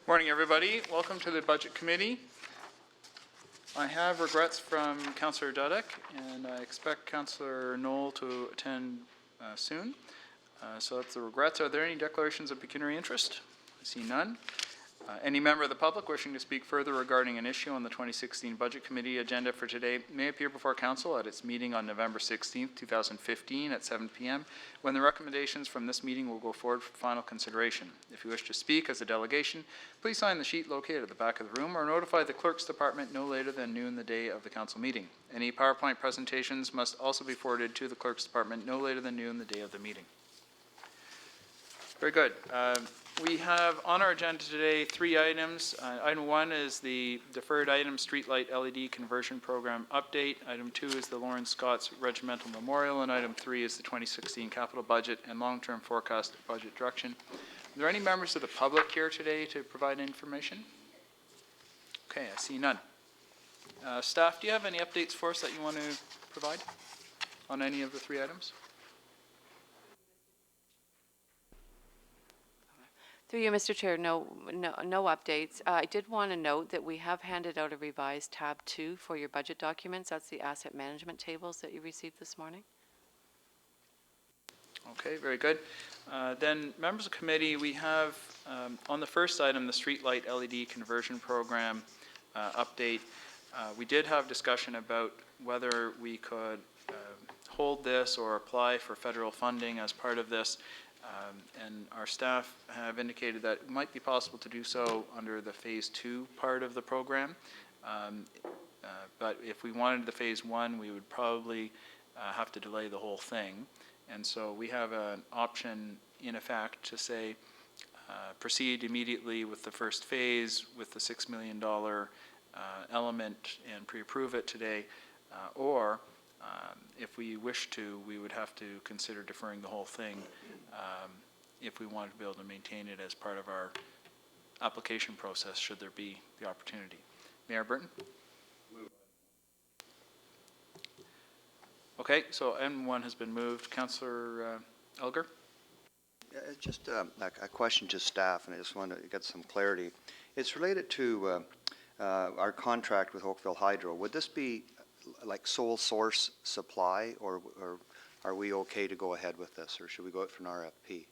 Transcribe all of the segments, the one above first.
Morning, everybody. Welcome to the Budget Committee. I have regrets from Councillor Dudek, and I expect Councillor Knoll to attend soon. So that's the regrets. Are there any declarations of pecuniary interest? I see none. Any member of the public wishing to speak further regarding an issue on the 2016 Budget Committee agenda for today may appear before Council at its meeting on November 16th, 2015 at 7 p.m. when the recommendations from this meeting will go forward for final consideration. If you wish to speak as a delegation, please sign the sheet located at the back of the room or notify the Clerk's Department no later than noon the day of the Council meeting. Any PowerPoint presentations must also be forwarded to the Clerk's Department no later than noon the day of the meeting. Very good. We have on our agenda today 3 items. Item 1 is the deferred item streetlight LED conversion program update. Item 2 is the Lawrence Scott's Regimental Memorial, and item 3 is the 2016 capital budget and long-term forecast budget direction. Are there any members of the public here today to provide information? Okay, I see none. Staff, do you have any updates for us that you want to provide on any of the 3 items? Through you, Mr. Chair, no updates. I did want to note that we have handed out a revised tab 2 for your budget documents. That's the asset management tables that you received this morning. Okay, very good. Then, members of committee, we have on the first item, the streetlight LED conversion program update. We did have discussion about whether we could hold this or apply for federal funding as part of this. And our staff have indicated that it might be possible to do so under the phase 2 part of the program. But if we wanted the phase 1, we would probably have to delay the whole thing. And so we have an option in effect to say proceed immediately with the first phase with the $6 million element and pre-approve it today, or if we wish to, we would have to consider deferring the whole thing if we wanted to be able to maintain it as part of our application process, should there be the opportunity. Mayor Burton? Okay, so M1 has been moved. Councillor Elgar? Just a question to staff, and I just want to get some clarity. It's related to our contract with Oakville Hydro. Would this be like sole source supply, or are we okay to go ahead with this, or should we go out for an RFP?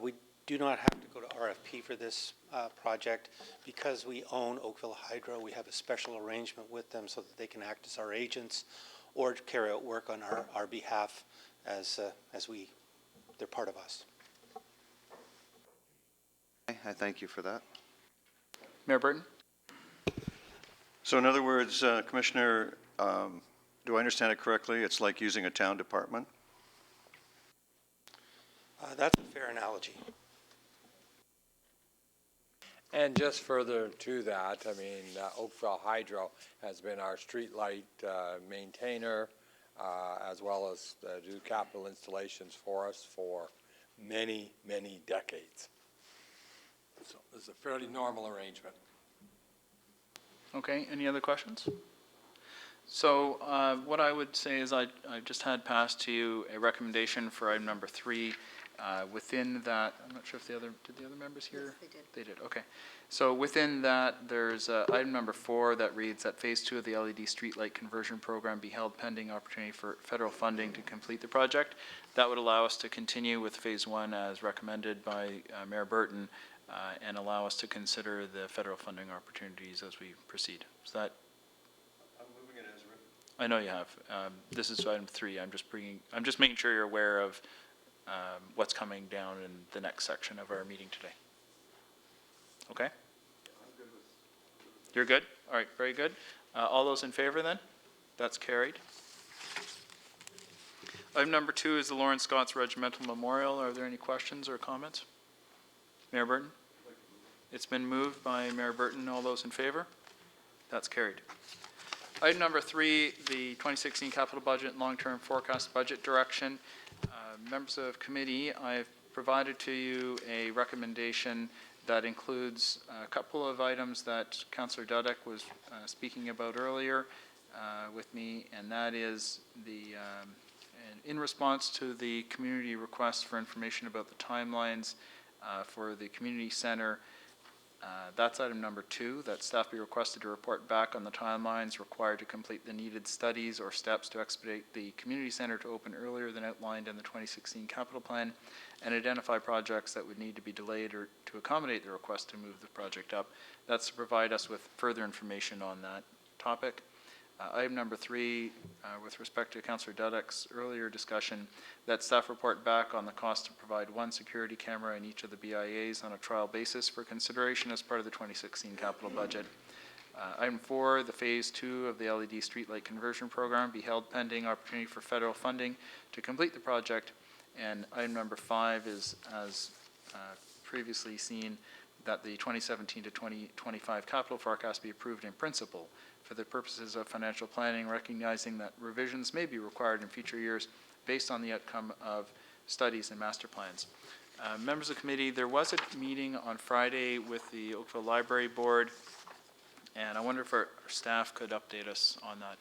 We do not have to go to RFP for this project. Because we own Oakville Hydro, we have a special arrangement with them so that they can act as our agents or to carry out work on our behalf as they're part of us. I thank you for that. Mayor Burton? So in other words, Commissioner, do I understand it correctly? It's like using a town department? That's a fair analogy. And just further to that, I mean, Oakville Hydro has been our streetlight maintainer, as well as do capital installations for us for many, many decades. So this is a fairly normal arrangement. Okay, any other questions? So what I would say is I just had passed to you a recommendation for item number 3. Within that, I'm not sure if did the other members here? Yes, they did. They did, okay. So within that, there's item number 4 that reads that phase 2 of the LED streetlight conversion program be held pending opportunity for federal funding to complete the project. That would allow us to continue with phase 1 as recommended by Mayor Burton and allow us to consider the federal funding opportunities as we proceed. Is that? I'm moving it as written. I know you have. This is item 3. I'm just making sure you're aware of what's coming down in the next section of our meeting today. Okay? I'm good with. You're good? All right, very good. All those in favor then? That's carried. Item number 2 is the Lawrence Scott's Regimental Memorial. Are there any questions or comments? Mayor Burton? It's been moved by Mayor Burton. All those in favor? That's carried. Item number 3, the 2016 capital budget and long-term forecast budget direction. Members of committee, I've provided to you a recommendation that includes a couple of items that Councillor Dudek was speaking about earlier with me, and that is the And in response to the community request for information about the timelines for the community center, that's item number 2, that staff be requested to report back on the timelines required to complete the needed studies or steps to expedite the community center to open earlier than outlined in the 2016 capital plan, and identify projects that would need to be delayed or to accommodate the request to move the project up. That's to provide us with further information on that topic. Item number 3, with respect to Councillor Dudek's earlier discussion, that staff report back on the cost to provide 1 security camera in each of the BIAs on a trial basis for consideration as part of the 2016 capital budget. Item 4, the phase 2 of the LED streetlight conversion program be held pending opportunity for federal funding to complete the project. And item number 5 is, as previously seen, that the 2017 to 2025 capital forecast be approved in principle for the purposes of financial planning, recognizing that revisions may be required in future years based on the outcome of studies and master plans. Members of the committee, there was a meeting on Friday with the Oakville Library Board, and I wonder if our staff could update us on that.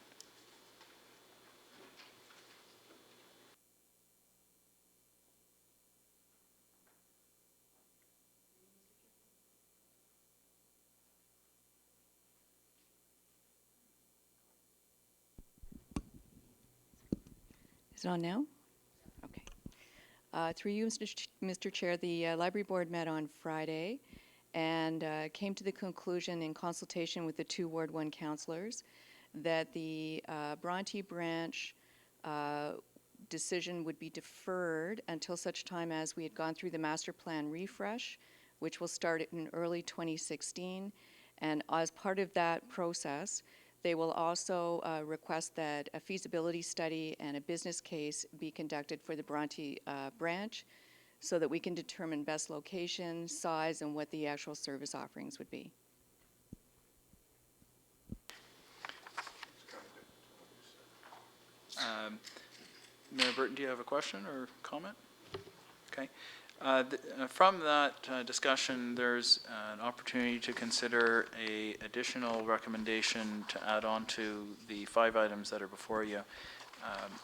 Is it on now? Okay. Through you, Mr. Chair, the Library Board met on Friday and came to the conclusion, in consultation with the 2 Ward 1 councillors, that the Bronte branch decision would be deferred until such time as we had gone through the master plan refresh, which will start in early 2016. And as part of that process, they will also request that a feasibility study and a business case be conducted for the Bronte branch so that we can determine best location, size, and what the actual service offerings would be. Mayor Burton, do you have a question or comment? Okay. From that discussion, there's an opportunity to consider a additional recommendation to add on to the 5 items that are before you.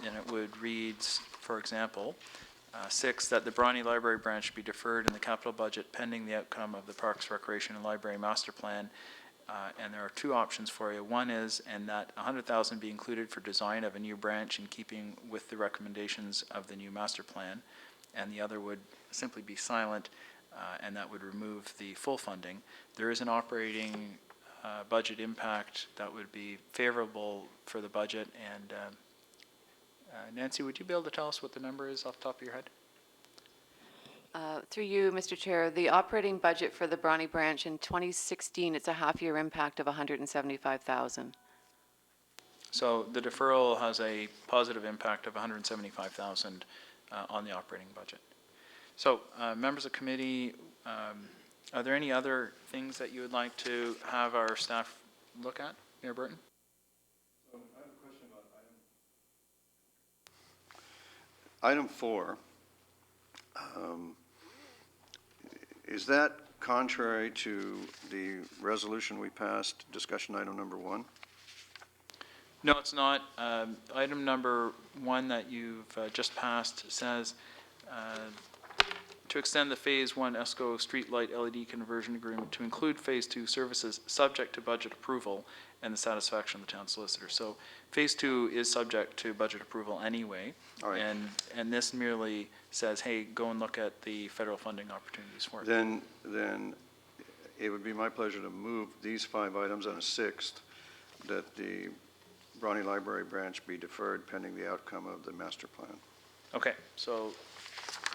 And it would read, for example, 6, that the Bronte Library branch be deferred in the capital budget pending the outcome of the Parks, Recreation, and Library Master Plan. And there are 2 options for you. One is, and that $100,000 be included for design of a new branch in keeping with the recommendations of the new master plan. And the other would simply be silent, and that would remove the full funding. There is an operating budget impact that would be favorable for the budget. And Nancy, would you be able to tell us what the number is off the top of your head? Through you, Mr. Chair, the operating budget for the Bronte branch in 2016, it's a half-year impact of $175,000. So the deferral has a positive impact of $175,000 on the operating budget. So members of committee, are there any other things that you would like to have our staff look at, Mayor Burton? So I have a question about item 4. Is that contrary to the resolution we passed, discussion item number 1? No, it's not. Item number 1 that you've just passed says to extend the Phase 1 ESCO streetlight LED conversion agreement to include Phase 2 services subject to budget approval and the satisfaction of the town solicitor. So Phase 2 is subject to budget approval anyway. All right. And this merely says, hey, go and look at the federal funding opportunities for it. Then it would be my pleasure to move these 5 items on a 6th, that the Bronte Library branch be deferred pending the outcome of the master plan. Okay, so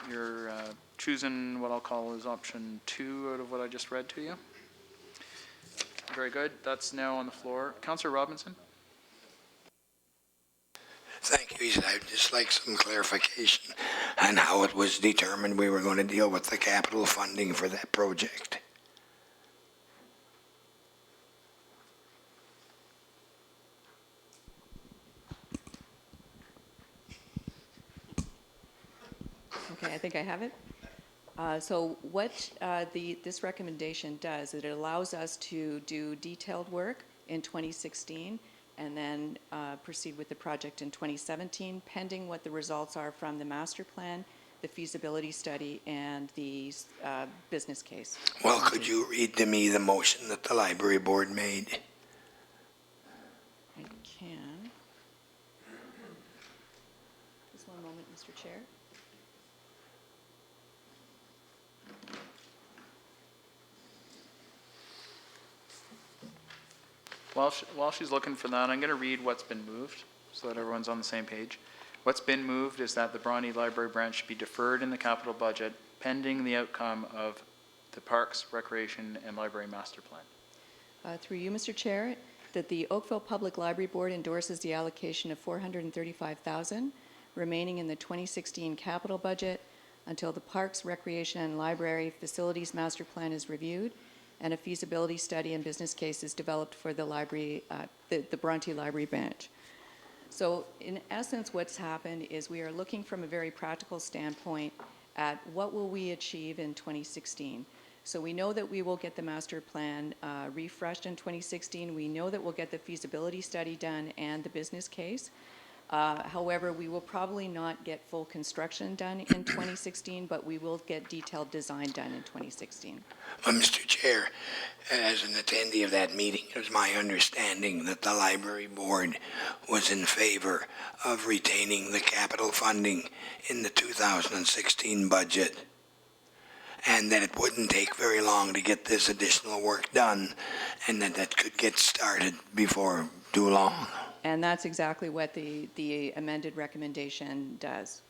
you're choosing what I'll call is option 2 out of what I just read to you. Very good. That's now on the floor. Councillor Robinson? Thank you. I'd just like some clarification on how it was determined we were going to deal with the capital funding for that project. Okay, I think I have it. So what this recommendation does, is it allows us to do detailed work in 2016 and then proceed with the project in 2017, pending what the results are from the master plan, the feasibility study, and the business case. Well, could you read to me the motion that the library board made? I can. Just one moment, Mr. Chair. While she's looking for that, I'm going to read what's been moved so that everyone's on the same page. What's been moved is that the Bronte Library branch be deferred in the capital budget pending the outcome of the Parks, Recreation, and Library Master Plan. Through you, Mr. Chair, that the Oakville Public Library Board endorses the allocation of $435,000 remaining in the 2016 capital budget until the Parks, Recreation, and Library Facilities Master Plan is reviewed and a feasibility study and business case is developed for the library, the Bronte Library branch. So in essence, what's happened is we are looking from a very practical standpoint at what will we achieve in 2016. So we know that we will get the master plan refreshed in 2016. We know that we'll get the feasibility study done and the business case. However, we will probably not get full construction done in 2016, but we will get detailed design done in 2016. Well, Mr. Chair, as an attendee of that meeting, it was my understanding that the library board was in favor of retaining the capital funding in the 2016 budget, and that it wouldn't take very long to get this additional work done, and that could get started before too long. And that's exactly what the amended recommendation does.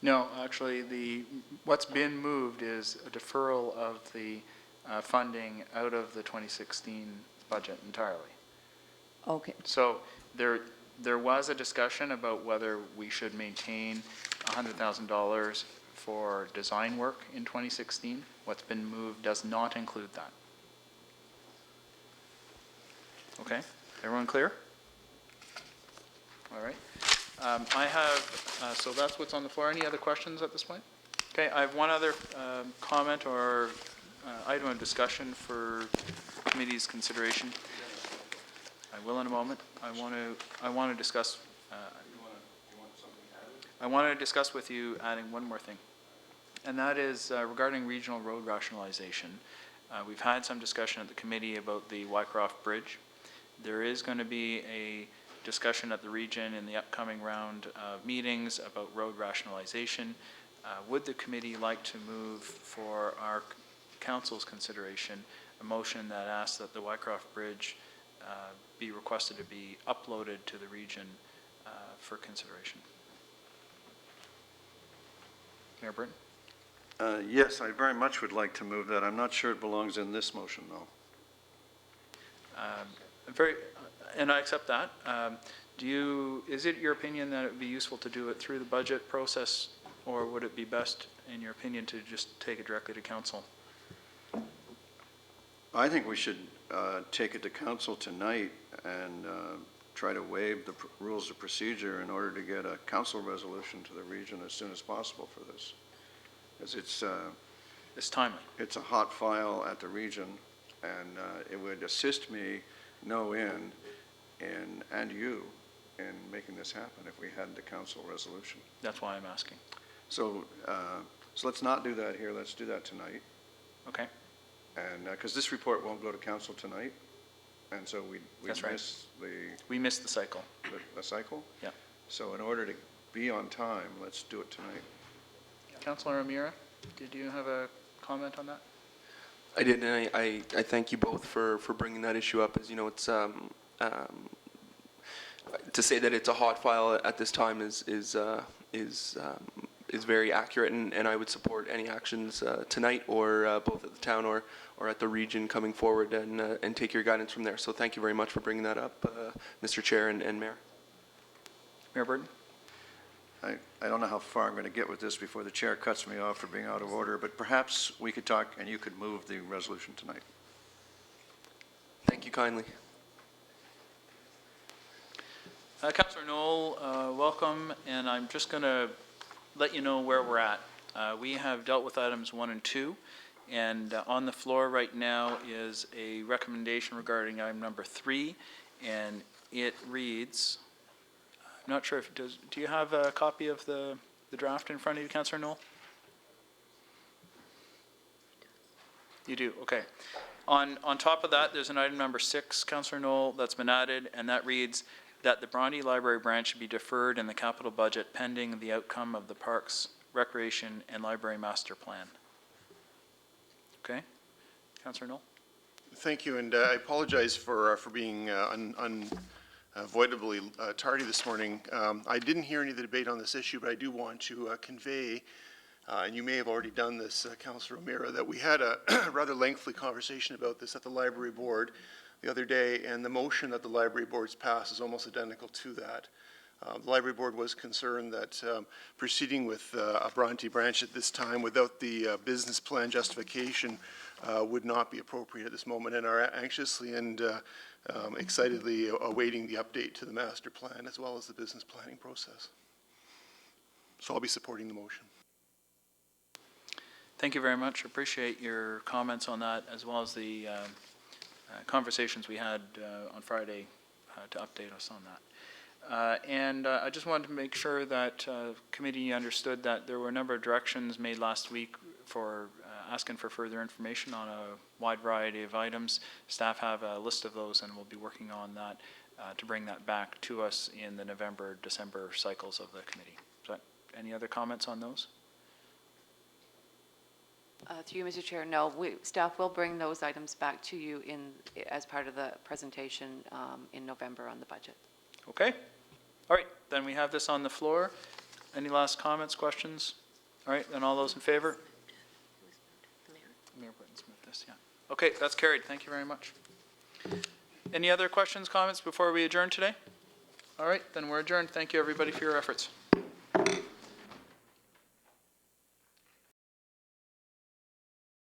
No, actually, what's been moved is a deferral of the funding out of the 2016 budget entirely. Okay. So there was a discussion about whether we should maintain $100,000 for design work in 2016. What's been moved does not include that. Okay, everyone clear? All right. I have, so that's what's on the floor. Any other questions at this point? Okay, I have one other comment or item of discussion for committee's consideration. I will in a moment. I want to discuss. I want to discuss with you adding one more thing, and that is regarding regional road rationalization. We've had some discussion at the committee about the Wycroft Bridge. There is going to be a discussion at the region in the upcoming round of meetings about road rationalization. Would the committee like to move for our council's consideration a motion that asks that the Wycroft Bridge be requested to be uploaded to the region for consideration? Mayor Burton? Yes, I very much would like to move that. I'm not sure it belongs in this motion, though. And I accept that. Is it your opinion that it would be useful to do it through the budget process, or would it be best, in your opinion, to just take it directly to council? I think we should take it to council tonight and try to waive the rules of procedure in order to get a council resolution to the region as soon as possible for this. As It's timely. It's a hot file at the region, and it would assist me no end and you in making this happen if we had the council resolution. That's why I'm asking. So let's not do that here. Let's do that tonight. Okay. And because this report won't go to council tonight, and so we That's right. miss We missed the cycle. the cycle. Yeah. So in order to be on time, let's do it tonight. Councilor O'Meara, did you have a comment on that? I did, and I thank you both for bringing that issue up. As you know, it's to say that it's a hot file at this time is very accurate, and I would support any actions tonight or both at the town or at the region coming forward and take your guidance from there. So thank you very much for bringing that up, Mr. Chair and Mayor. Mayor Burton? I don't know how far I'm going to get with this before the chair cuts me off for being out of order, but perhaps we could talk and you could move the resolution tonight. Thank you kindly. Councilor Knoll, welcome, and I'm just going to let you know where we're at. We have dealt with items 1 and 2 And on the floor right now is a recommendation regarding item number 3, and it reads, I'm not sure if it does, do you have a copy of the draft in front of you, Councillor Knoll? You do, okay. On top of that, there's an item number 6, Councillor Knoll, that's been added, and that reads that the Bronte Library branch should be deferred in the capital budget pending the outcome of the Parks, Recreation, and Library Master Plan. Okay? Councillor Knoll? Thank you, and I apologize for being unavoidably tardy this morning. I didn't hear any of the debate on this issue, but I do want to convey, and you may have already done this, Councillor O'Meara, that we had a rather lengthy conversation about this at the Library Board the other day, and the motion that the Library Board's passed is almost identical to that. The Library Board was concerned that proceeding with a Bronte branch at this time without the business plan justification would not be appropriate at this moment, and are anxiously and excitedly awaiting the update to the master plan as well as the business planning process. So I'll be supporting the motion. Thank you very much. Appreciate your comments on that, as well as the conversations we had on Friday to update us on that. And I just wanted to make sure that committee understood that there were a number of directions made last week for asking for further information on a wide variety of items. Staff have a list of those, and we'll be working on that to bring that back to us in the November, December cycles of the committee. So, any other comments on those? Through you, Mr. Chair, no, staff will bring those items back to you as part of the presentation in November on the budget. Okay. All right, then we have this on the floor. Any last comments, questions? All right, then all those in favor? Mayor Britton's moved this, yeah. Okay, that's carried. Thank you very much. Any other questions, comments before we adjourn today? All right, then we're adjourned. Thank you, everybody, for your efforts.